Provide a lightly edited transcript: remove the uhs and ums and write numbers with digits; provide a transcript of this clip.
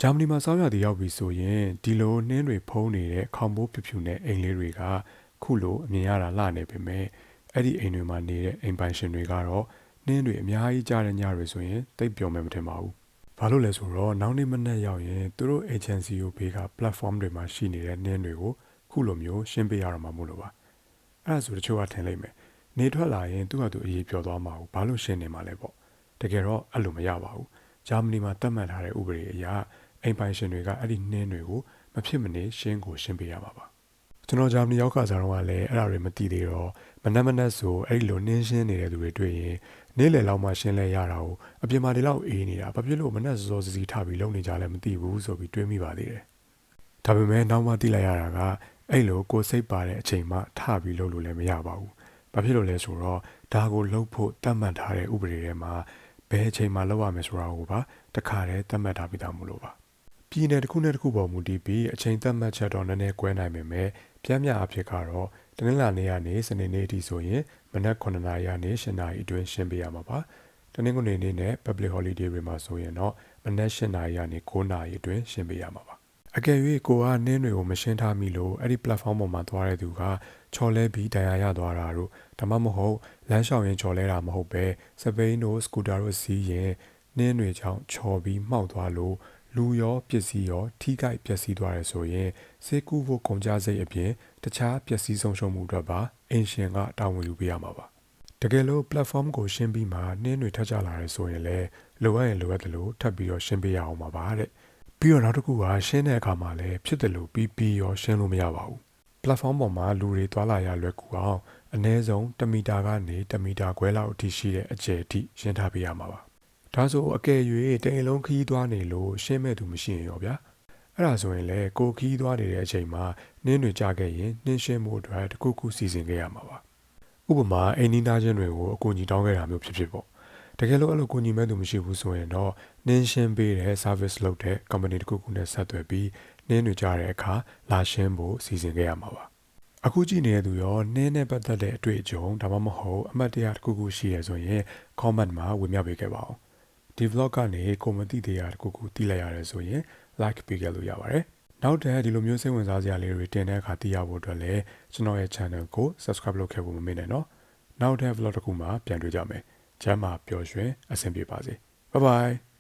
ဂျာမနီမှာစောင်းရသည်ရောက်ပြီဆိုရင်ဒီလိုနှင်းတွေဖုံးနေတဲ့ခေါင်မိုးဖြူဖြူနဲ့အိမ်လေးတွေကခုလိုအမြင်ရတာလှနေပေမဲ့အဲ့ဒီအိမ်တွေမှာနေတဲ့အိမ်ပိုင်ရှင်တွေကတော့နှင်းတွေအများကြီးကြားတဲ့ညတွေဆိုရင်တိတ်ပျော်မယ်မထင်ပါဘူး။ဘာလို့လဲဆိုတော့နောက်နေ့မနေ့ရောက်ရင်သူတို့ agency ကိုဘေးက platform တွေမှာရှိနေတဲ့နှင်းတွေကိုခုလိုမျိုးရှင်းပေးရတော့မှာမို့လို့ပါ။အဲ့ဒါဆိုတချို့ကထင်လိမ့်မယ်။နေထွက်လာရင်သူ့ဟာသူအရေးပြောသွားမှာဘူး။ဘာလို့ရှင်းနေမှာလဲပေါ့။တကယ်တော့အဲ့လိုမရပါဘူး။ဂျာမနီမှာတတ်မှတ်ထားတဲ့ဥပဒေအရအိမ်ပိုင်ရှင်တွေကအဲ့ဒီနှင်းတွေကိုမဖြစ်မနေရှင်းပေးရမှာပါကျွန်တော်ဂျာမနီရောက်ခါစားတော့ကလည်းအဲ့ဒါတွေမသိသေးတော့မနက်ဆိုအဲ့ဒီလိုနှင်းရှင်းနေတဲ့သူတွေတွေ့ရင်နေ့လယ်လောက်မှရှင်းလဲရတာကိုအပြင်မှာဒီလောက်အေးနေတာဘာဖြစ်လို့မနက်စောစီထပြီးလုံနေကြလဲမသိဘူးဆိုပြီးတွေးမိပါသေးတယ်ဒါပေမဲ့နောက်မှသိလိုက်ရတာကအဲ့လိုကိုစိတ်ပါတဲ့အချိန်မှထပြီးလုံလို့လည်းမရပါဘူးဘာဖြစ်လို့လဲဆိုတော့ဒါကိုလှုပ်ဖို့တတ်မှတ်ထားတဲ့ဥပဒေထဲမှာဘယ်အချိန်မှလောက်ရမယ်ဆိုတာကိုပါတခါတည်းသတ်မှတ်ထားပြီးသားမို့လို့ပါပြည်နယ်တစ်ခုနဲ့တစ်ခုပေါ်မူတည်ပြီးအချိန်သတ်မှတ်ချက်တော့နည်းနည်းကွဲနိုင်ပေမဲ့ပြင်းပြအဖြစ်ကတော့တနင်္လာနေ့ကနေစနေနေ့အထိဆိုရင်မနက်9နာရီကနေ10နာရီအတွင်းရှင်းပေးရမှာပါတနင်္ဂနွေနေ့နဲ့ public holiday တွေမှာဆိုရင်တော့မနက်10နာရီကနေ9နာရီအတွင်းရှင်းပေးရမှာပါအကယ်၍ကိုကနင်းတွေကိုမရှင်းထားမိလို့အဲ့ဒီ platform ပေါ်မှာသွားတဲ့သူကချော်လဲပြီးတရားရသွားတာတို့ဒါမှမဟုတ်လမ်းလျှောက်ရင်ချော်လဲတာမဟုတ်ပဲစပိန်တို့စကူတာတို့စီးရင်နှင်းတွေကြောင့်ချော်ပြီးမှောက်သွားလို့လူရောပစ္စည်းရောထိခိုက်ပျက်စီးသွားတယ်ဆိုရင်စေကူဖို့ကုန်ကြစိတ်အပြင်တခြားပျက်စီးဆုံးရှုံးမှုတွေပါအင်ရှင်ကတာဝန်ယူပေးရမှာပါတကယ်လို့ platform ကိုရှင်းပြီးမှနှင်းတွေထပ်ကြလာတယ်ဆိုရင်လည်းလိုအပ်ရင်လိုအပ်တယ်လို့ထပ်ပြီးတော့ရှင်းပေးရအောင်ပါတဲ့ပြီးတော့နောက်တစ်ခုကရှင်းတဲ့အခါမှာလည်းဖြစ်တယ်လို့ပြီးရောရှင်းလို့မရပါဘူး platform ပေါ်မှာလူတွေသွားလာရလွယ်ကူအောင်အနည်းဆုံး1မီတာကနေ1မီတာခွဲလောက်အထိရှိတဲ့အကျယ်အထိရှင်းထားပေးရမှာပါဒါဆိုအကယ်၍တအိမ်လုံးခီးသွားနေလို့ရှင်းမဲ့သူမရှိရင်ရောဗျာအဲ့ဒါဆိုရင်လေကိုခီးသွားနေတဲ့အချိန်မှာနှင်းတွေကြခဲ့ရင်နှင်းရှင်းမှုအတွက်တခုခုစီစဉ်ခဲ့ရမှာပါဥပမာအိမ်နီးနားချင်းတွေကိုအကူအညီတောင်းခဲ့တာမျိုးဖြစ်ပေါ့တကယ်လို့အဲ့လိုကူညီမဲ့သူမရှိဘူးဆိုရင်တော့နှင်းရှင်းပေးတဲ့ service လုပ်တဲ့ company တခုခုနဲ့ဆက်သွယ်ပြီးနှင်းတွေကြတဲ့အခါလာရှင်းဖို့စီစဉ်ခဲ့ရမှာပါအခုကြည့်နေတဲ့သူရောနှင်းနဲ့ပတ်သက်တဲ့အတွေ့အကြုံဒါမှမဟုတ်အမှတ်တရတစ်ခုခုရှိရဆိုရင် comment မှာဝင်ပြပေးခဲ့ပါဦးဒီ vlog ကနေကိုမသိသေးတာတစ်ခုခုသိလိုက်ရတယ်ဆိုရင် like ပေးခဲ့လို့ရပါတယ်နောက်ထပ်ဒီလိုမျိုးစိတ်ဝင်စားစရာလေးတွေတင်တဲ့အခါသိရဖို့အတွက်လည်းကျွန်တော်ရဲ့ channel ကို subscribe လုပ်ခဲ့ဖို့မမေ့နဲ့နော်နောက်ထပ် vlog တစ်ခုမှာပြန်တွေ့ကြမယ်ကျမ်းမာပျော်ရွှင်အဆင်ပြေပါစေ bye bye